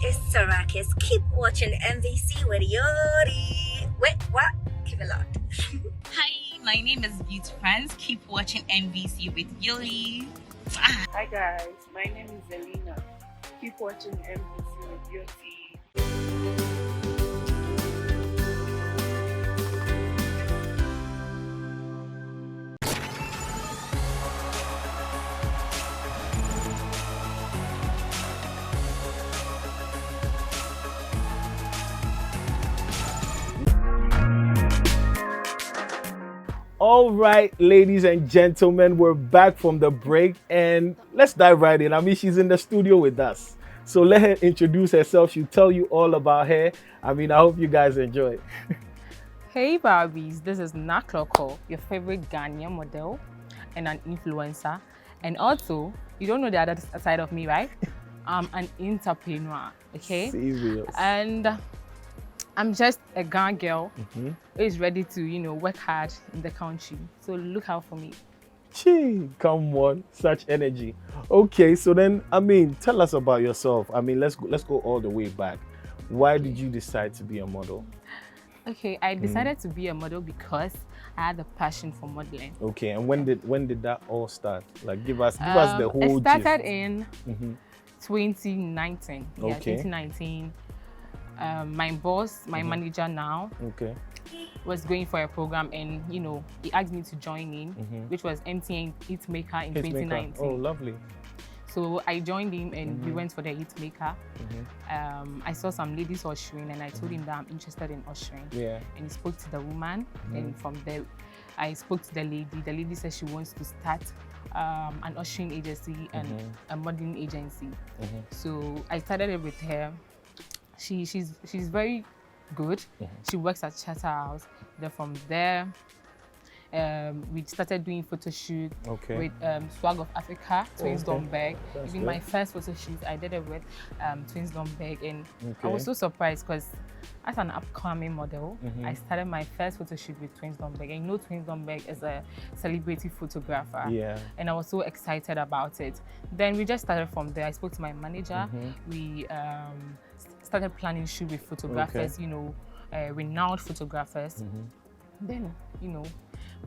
is Sarakis. Keep watching MVC with Yori. Wait, what? Keep it locked. Hi, my name is Beauty Friends. Keep watching MVC with Yuri. Hi guys, my name is Zelina. Keep watching MVC with Beauty. All right, ladies and gentlemen, we're back from the break and let's dive right in. I mean, she's in the studio with us. So let her introduce herself. She'll tell you all about her. I mean, I hope you guys enjoy it. Hey Barbies, this is Naa Klorkor, your favorite Ghanaian model and an influencer. And also, you don't know the other side of me, right? I'm an entrepreneur, okay? Serious. And I'm just a Ghana girl who is ready to, work hard in the country. So look out for me. Gee, come on, such energy. Okay, so then, I mean, tell us about yourself. I mean, let's go all the way back. Why did you decide to be a model? Okay, I decided to be a model because I had a passion for modeling. Okay, and when did that all start? Like, give us the whole It started gist. in 2019. Yeah, Okay. 2019. My boss, my manager now, Okay. was going for a program and, he asked me to join in, which was MTN Hitmaker in 2019. Oh, lovely. So I joined him and we went for the Hitmaker. I saw some ladies ushering and I told him that I'm interested in ushering. Yeah. And he spoke to the woman and from there, I spoke to the lady. The lady said she wants to start an ushering agency and a modeling agency. So I started it with her. She's very good. She works at Charterhouse. Then from there, we started doing photo shoot with Swag of Africa, Twins Domberg. Even my first photo shoot, I did it with Twins Domberg, and I was so surprised because as an upcoming model, I started my first photo shoot with Twins Domberg. And Twins Domberg is a celebrity photographer, and I was so excited about it. Then we just started from there. I spoke to my manager. We started planning shoot with photographers, renowned photographers. Then,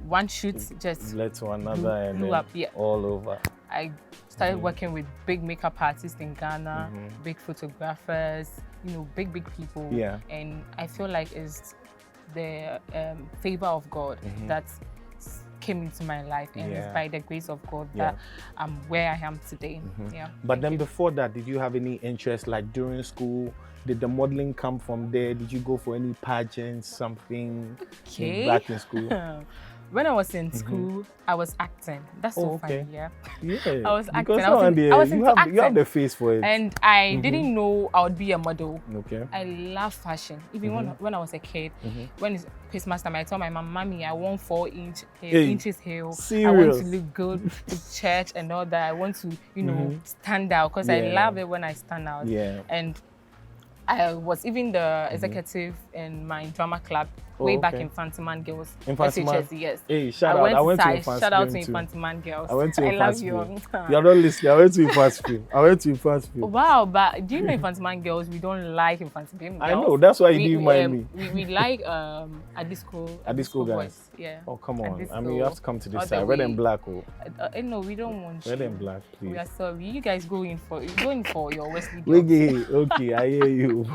one shoot just led to another and blew up. Yeah. All over. I started working with big makeup artists in Ghana, big photographers, big people. Yeah. And I feel like it's the favor of God that came into my life, and it's by the grace of God that I'm where I am today. Yeah. But then before that, did you have any interest, like during school? Did the modeling come from there? Did you go for any pageants, something back in school? When I was in school, I was acting. That's so funny, yeah. Yeah. I was acting. Because I was into acting. you have the face for it. And I didn't know I would be a model. Okay. I love fashion. Even when I was a kid, when it's Christmas time, I told my mom, Mommy, I want 4 inches heel. Serious? I want to look good to church and all that. I want to, stand out because I love it when I stand out. Yeah. And I was even the executive in my drama club way back in Infantiman Girls. Infantiman? SHS, yes. Hey, shout out to Infantiman. Shout out to Infantiman Girls. I went to I love Infantiman. you. You're not listening. I went to Infantiman. Wow, but do you know Infantiman Girls? We don't like Infantiman Girls. I know. That's why you didn't mind me. We like a disco guys. Yeah. Oh, come on. Disco. I mean, you have to come to this side. Red and black. Oh. No, we don't want you. Red and black, please. We are sorry. You guys go in for your Wesley Okay, Girls. okay, I hear you.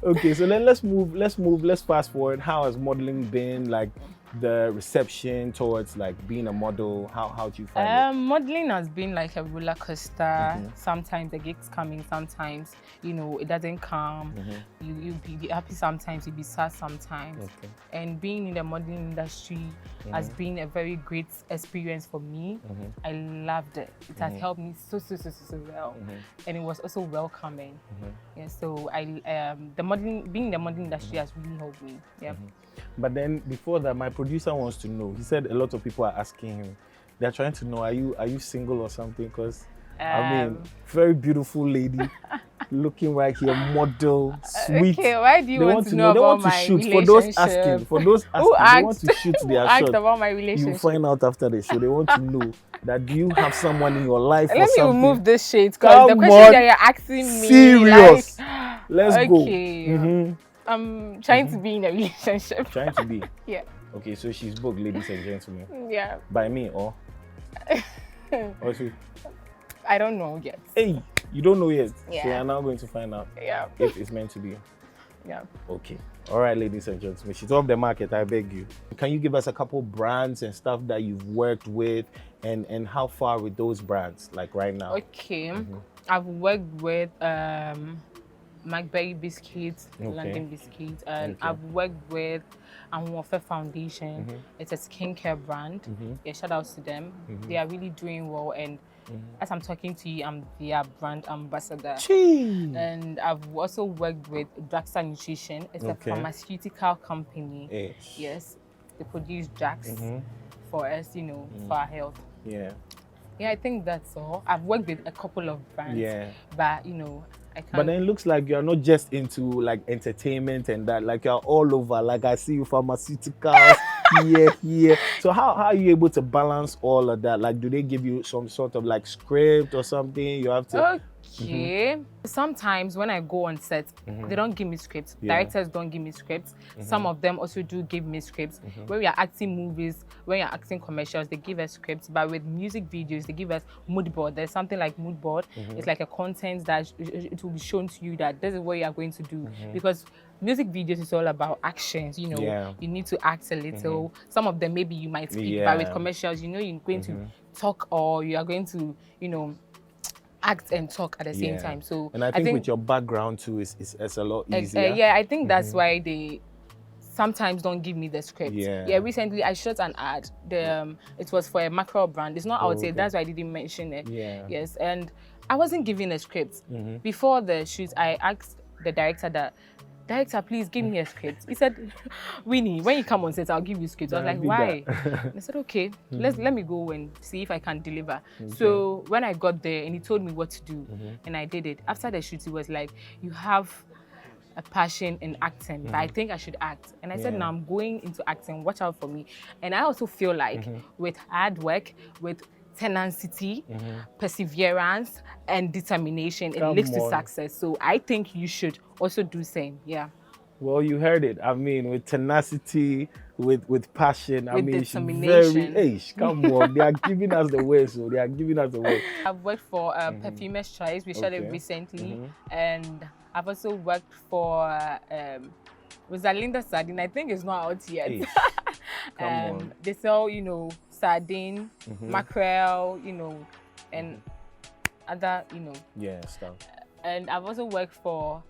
Okay, so then let's fast forward. How has modeling been? Like the reception towards like being a model? How do you find it? Modeling has been like a roller coaster. Sometimes the gigs coming, sometimes it doesn't come. You be happy sometimes, you be sad sometimes. And being in the modeling industry has been a very great experience for me. I loved it. It has helped me so well, and it was also welcoming. Yeah, so being in the modeling industry has really helped me. Yeah. But then before that, my producer wants to know. He said a lot of people are asking him. They're trying to know, are you single or something? Because I mean, very beautiful lady, looking right here, model, sweet. Okay, why do you want to know about my relationship? For those asking, they want to shoot their shot. Asked about my relationship? You find out after the show. They want to know that do you have someone in your life or Let me something? remove this shade because the question that you're asking me, serious. Like, Let's go. Okay. I'm trying to be in a relationship. Trying to be. Yeah. Okay, so she's booked, ladies and gentlemen. Yeah. By me or? Or she? I don't know yet. Hey, you don't know yet. Yeah. So you're now going to find out Yeah. if it's meant to be. Yeah. Okay. All right, ladies and gentlemen. She's off the market, I beg you. Can you give us a couple brands and stuff that you've worked with and how far with those brands, like right now? Okay. I've worked with McBerry Biscuits, Okay. London Biscuits, and Okay. I've worked with Warfare Foundation. It's a skincare brand. Yeah, shout out to them. They are really doing well, and as I'm talking to you, I'm their brand ambassador. Gee. And I've also worked with Drugstore Nutrition. It's a Okay. pharmaceutical company. Ish. Yes, they produce drugs for us, you know, for our health. Yeah. Yeah, I think that's all. I've worked with a couple of brands. Yeah. But you know, I can't. But then it looks like you're not just into like entertainment and that, like you're all over. Like I see you pharmaceuticals here. So how are you able to balance all of that? Like, do they give you some sort of like script or something? You have to. Okay. Sometimes when I go on set, they don't give me scripts. Yeah. Directors don't give me scripts. Some of them also do give me scripts. When we are acting movies, when we are acting commercials, they give us scripts. But with music videos, they give us mood board. There's something like mood board. It's like a content that it will be shown to you that this is what you are going to do. Because music videos is all about actions, you know. Yeah. You need to act a little. Some of them maybe you might speak, but with commercials, you know, you're going to talk or you are going to, you know, act and talk at the same time. So And I think with your background too, it's a lot easier. yeah, I think that's why they sometimes don't give me the script. Yeah. Recently I shot an ad. It was for a mackerel brand. It's not out yet. Okay. That's why I didn't mention it. Yeah. Yes, and I wasn't given a script. Before the shoot, I asked the director that, "Director, please give me a script." He said, "Winnie, when you come on set, I'll give you a script." I was like, "Why?" And I said, "Okay, let me go and see if I can deliver." So when I got there and he told me what to do, and I did it. After the shoot, he was like, "You have a passion in acting, but I think I should act." And I said, "No, I'm going into acting. Watch out for me." And I also feel like with hard work, with tenacity, perseverance, and determination, it leads to success. So I think you should also do same. Yeah. Well, you heard it. I mean, with tenacity, with passion. I With mean, she's determination. very. Come on, they are giving us the way. So they are giving us the way. I've worked for Perfumer's Choice. We shot it Okay. recently, and I've also worked for Rosalinda Sardine. I think it's not out yet. Hey, come on. They sell, you know, sardine, mackerel, you know, and other, you know. Yeah, stuff. And I've also worked for,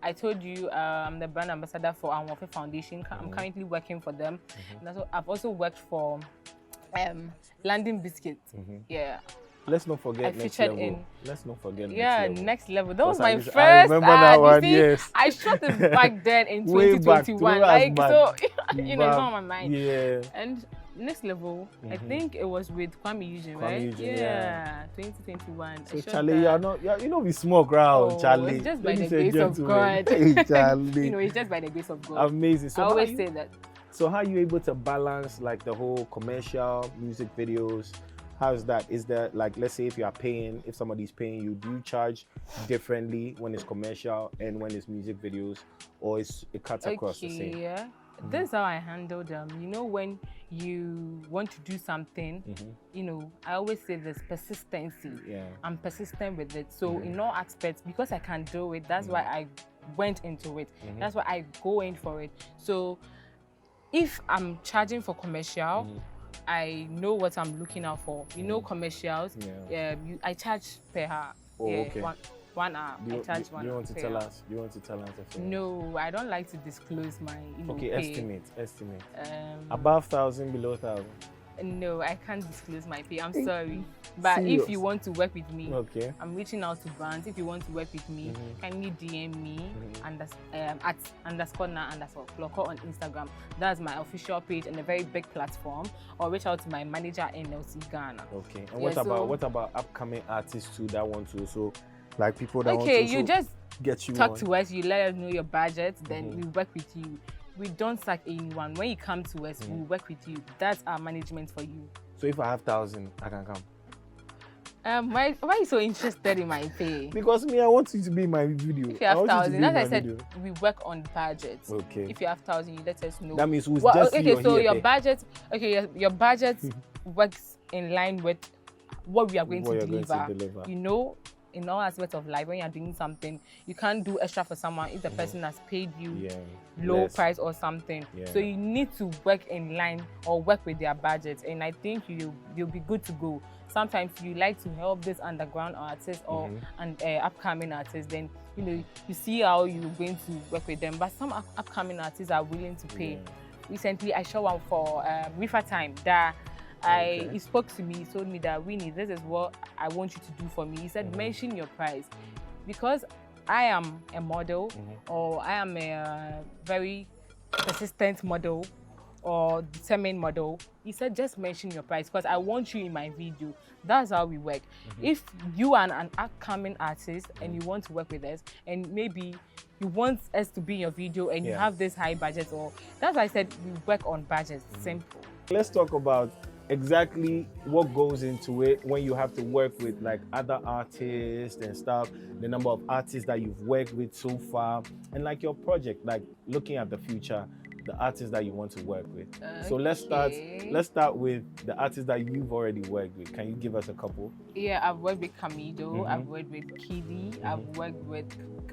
I told you, I'm the brand ambassador for Warfare Foundation. I'm currently working for them. And also, I've also worked for London Biscuits. Yeah. Let's not forget I next featured level. in- Let's not forget Yeah, next level. next level. That was Because my I first remember that ad. one, You see, yes. I shot it back then in Way back, 2021. throw us Like, back. so, you know, it's not on my mind. Yeah. And next level, I think it was with Kwame Eugene, right? Eugene, yeah. 2021. So I shot Charlie, that. you're not, you know, we small crowd, Oh, Charlie. it's just by the Ladies and grace of gentlemen. God. Hey, Charlie. You know, it's just by the grace of God. Amazing. So I how always you- say that. So how are you able to balance like the whole commercial music videos? How is that? Is there like, let's say if you are paying, if somebody's paying you, do you charge differently when it's commercial and when it's music videos, or it cuts across the same? Yeah. This is how I handle them. You know, when you want to do something, you know, I always say there's persistency. Yeah. I'm persistent with it. So in all aspects, because I can do it, that's why I went into it. That's why I go in for it. So if I'm charging for commercial, I know what I'm looking out for. You know, commercials. Yeah. I charge per hour. Oh, yeah, okay. 1 hour. I charge 1 hour. You want to per tell hour. us? You want to tell us? a figure? No, I don't like to disclose my, you know, Okay, pay. estimate. Above Above 1,000, below 1,000. No, I can't disclose my pay. I'm sorry. But if Serious? you want to work with me, Okay. I'm reaching out to brands. If you want to work with me, kindly DM me at _Actor Naa Klorkor on Instagram. That's my official page and a very big platform. Or reach out to my manager in NLC Ghana. Okay. And Yeah, what about upcoming artists too that want to also, like people that want Okay, to you also just get you talk on? to us. You let us know your budget. Then we work with you. We don't sack anyone. When you come to us, we'll work with you. That's our management for you. So if I have 1,000, I can come. Why are you so interested in my pay? Because me, I want you to be in my video. If you have I want you to 1,000, be in as my I said, video. we work on budget. Okay. If you have 1,000, you let us know. That means who's Well, just okay, you so here, your there. budget, your budget works in line with what we are going What to you're going deliver. to deliver. You know, in all aspects of life, when you're doing something, you can't do extra for someone if the person has paid you Yeah. low Less. price or something. Yeah. So you need to work in line or work with their budget, and I think you'll be good to go. Sometimes you like to help this underground artist or an upcoming artist, then you see how you're going to work with them. But some upcoming artists are willing to pay. Yeah. Recently, I saw one for River Time that he spoke to me, he told me that Winnie, this is what I want you to do for me. He said, mention your price, because I am a model or I am a very persistent model or determined model. He said, just mention your price because I want you in my video. That's how we work. If you are an upcoming artist and you want to work with us, and maybe you want us to be in your video and you have this high budget, or that's why I said we work on budget. Simple. Let's talk about exactly what goes into it when you have to work with like other artists and stuff, the number of artists that you've worked with so far, and like your project, like looking at the future, the artists that you want to work with. So let's start with the artists that you've already worked with. Can you give us a couple? Yeah, I've worked with Camido, I've worked with Kiddy, I've worked with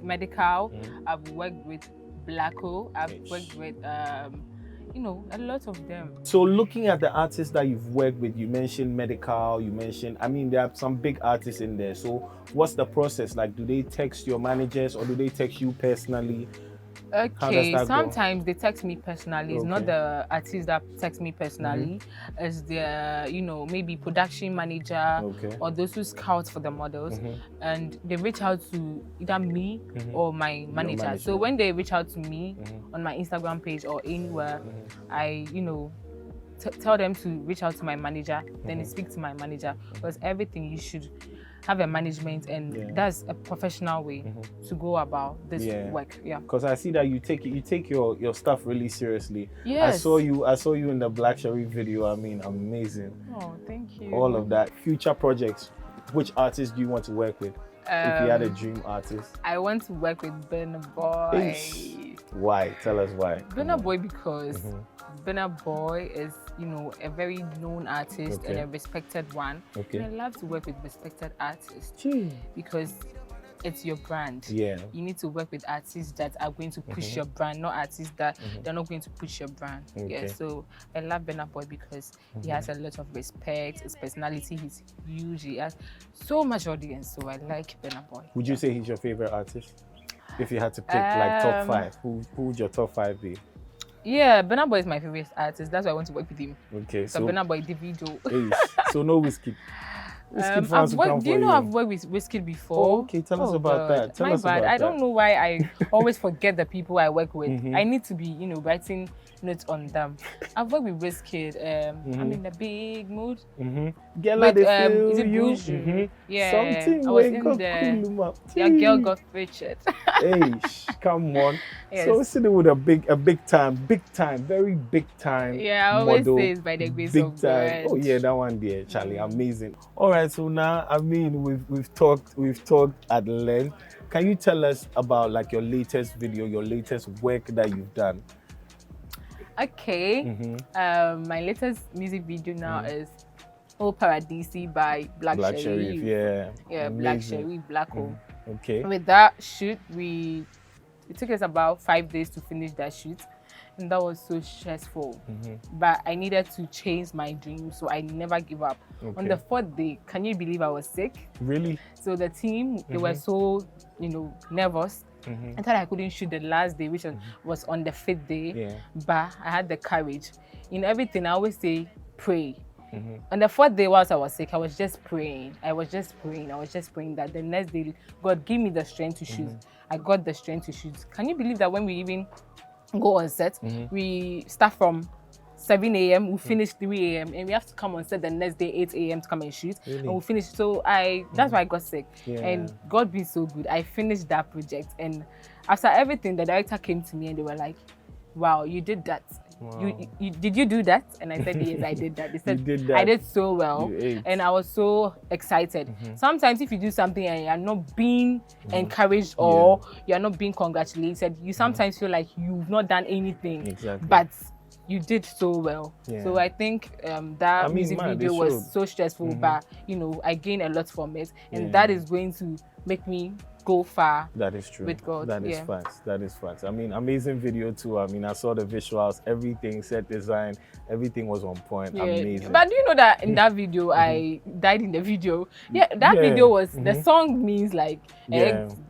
Medical, I've worked with Blacko, I've worked with a lot of them. So looking at the artists that you've worked with, you mentioned Medical, there are some big artists in there. So what's the process? Like, do they text your managers or do they text you personally? Okay, sometimes they text me personally. It's not the artist that text me personally. It's the, maybe production manager or those who scout for the models. And they reach out to either me or my manager. So when they reach out to me on my Instagram page or anywhere, I, tell them to reach out to my manager, then they speak to my manager. Because everything you should have a management, and that's a professional way to go about this work. Yeah. Because I see that you take your stuff really seriously. Yes. I saw you in the Black Sherry video. Amazing. Oh, thank you. All of that. Future projects. Which artists do you want to work with? If you had a dream artist. I want to work with Burna Boy. Why? Tell us why. Burna Boy, because Burna Boy is, a very known artist and a respected one. And I love to work with respected artists because it's your brand. Yeah. You need to work with artists that are going to push your brand, not artists that they're not going to push your brand. Yeah. So I love Burna Boy because he has a lot of respect. His personality is huge. He has so much audience. So I like Burna Boy. Would you say he's your favorite artist? If you had to pick like top 5, who would your top 5 be? Yeah, Burna Boy is my favorite artist. That's why I want to work with him. Okay, so Burna Boy, Davido. So no Whiskey. I've worked with Wizkid before? Oh, okay, tell us about that. Tell us about that. I don't know why I always forget the people I work with. I need to be, writing notes on them. I've worked with Wizkid. I'm in a big mood. But, is it Buju? Yeah, something I was in there. Your girl got featured. Hey, come on. Yes. So sitting with a big time, very big time. Yeah, I always model, say it's by the grace big of time. God. Oh yeah, that one there, Charlie, amazing. All right, so now we've talked at length. Can you tell us about like your latest video, your latest work that you've done? Okay. My latest music video now is Oh Paradisi by Black Sherif. Yeah, amazing. Black Sherif, Blacko. Okay. With that shoot, it took us about 5 days to finish that shoot, and that was so stressful. But I needed to change my dream, so I never give up. Okay. On the 4th day, can you believe I was sick? Really? So the team, they were so, nervous. I thought I couldn't shoot the last day, which was on the 5th day. Yeah. But I had the courage. In everything, I always say, pray. On the 4th day, whilst I was sick, I was just praying. I was just praying that the next day, God give me the strength to shoot. I got the strength to shoot. Can you believe that when we even go on set, we start from 7 a.m., we finish 3 a.m., and we have to come on set the next day, 8 a.m. to come and shoot. Really? And we finish. So that's why I got sick. Yeah. And God being so good, I finished that project. And after everything, the director came to me and they were like, wow, you did that. did you do that? And I said, yes, I did that. They said, You did that. I did so well. You ate. And I was so excited. Sometimes if you do something and you're not being encouraged or you're not being congratulated, you sometimes feel like you've not done anything. Exactly. But you did so well. Yeah. So I think that music video was so stressful, but you know, I gained a lot from it, and that is going to make me go far. That is true. With God. That is facts. That is facts. I mean, amazing video too. I mean, I saw the visuals, everything, set design, everything was on point. Amazing. But do you know that in that video, I died in the video? Yeah, that video was, the song means like,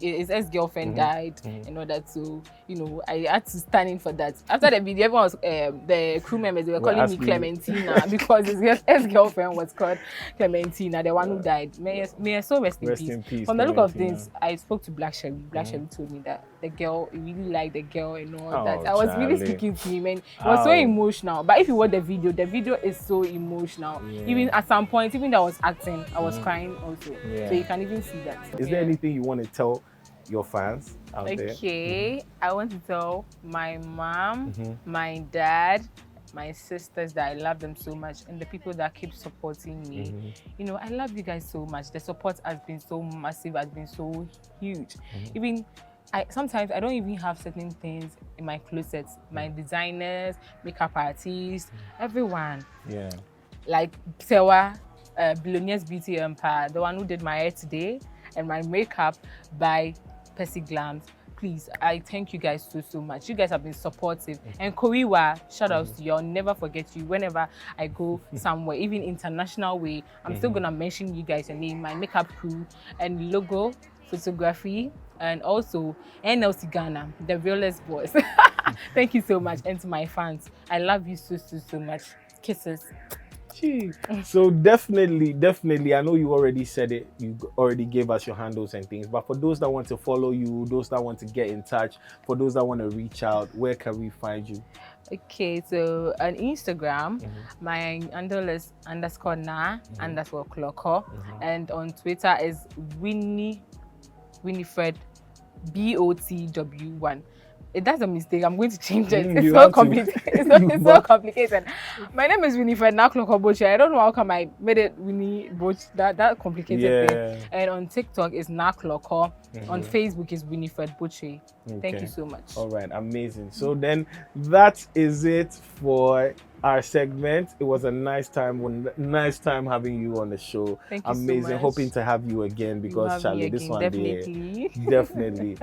his ex-girlfriend died and all that. So, you know, I had to stand in for that. After the video, everyone was, the crew members, they were calling me Clementina because his ex-girlfriend was called Clementina, the one who died. May her soul rest in peace. From the look of things, I spoke to Black Sherry. Black Sherry told me that the girl, he really liked the girl and all that. I was really speaking to him and it was so emotional. But if you watch the video is so emotional. Even at some point, even though I was acting, I was crying also. So you can even see that. Is there anything you want to tell your fans out there? Okay, I want to tell my mom, my dad, my sisters that I love them so much, and the people that keep supporting me. You know, I love you guys so much. The support has been so massive, has been so huge. Even sometimes I don't even have certain things in my closet. My designers, makeup artists, everyone. Yeah. Like Sewa, Billionaire's Beauty Empire, the one who did my hair today, and my makeup by Percy Glams. Please, I thank you guys so much. You guys have been supportive. And Koiwa, shout outs to you. I'll never forget you whenever I go somewhere, even international way. I'm still gonna mention you guys, your name, my makeup crew, and logo, photography, and also NLC Ghana, the realest boys. Thank you so much. And to my fans, I love you so much. Kisses. So definitely, I know you already said it, you already gave us your handles and things, but for those that want to follow you, those that want to get in touch, for those that want to reach out, where can we find you? Okay, so on Instagram, my handle is _Naa _Klorkor, and on Twitter is Winifred BOTW1. That's a mistake. I'm going to change it. It's so complicated. It's so complicated. My name is Winifred Naa Klorkor. I don't know how come I made it Winnie Boch. That complicated thing. And on TikTok is Naa Klorkor. On Facebook is Winifred Boche. Thank you so much. All right, amazing. So then that is it for our segment. It was a nice time having you on the show. Thank you amazing. So much. Hoping to have you again because Charlie, this one definitely. Definitely.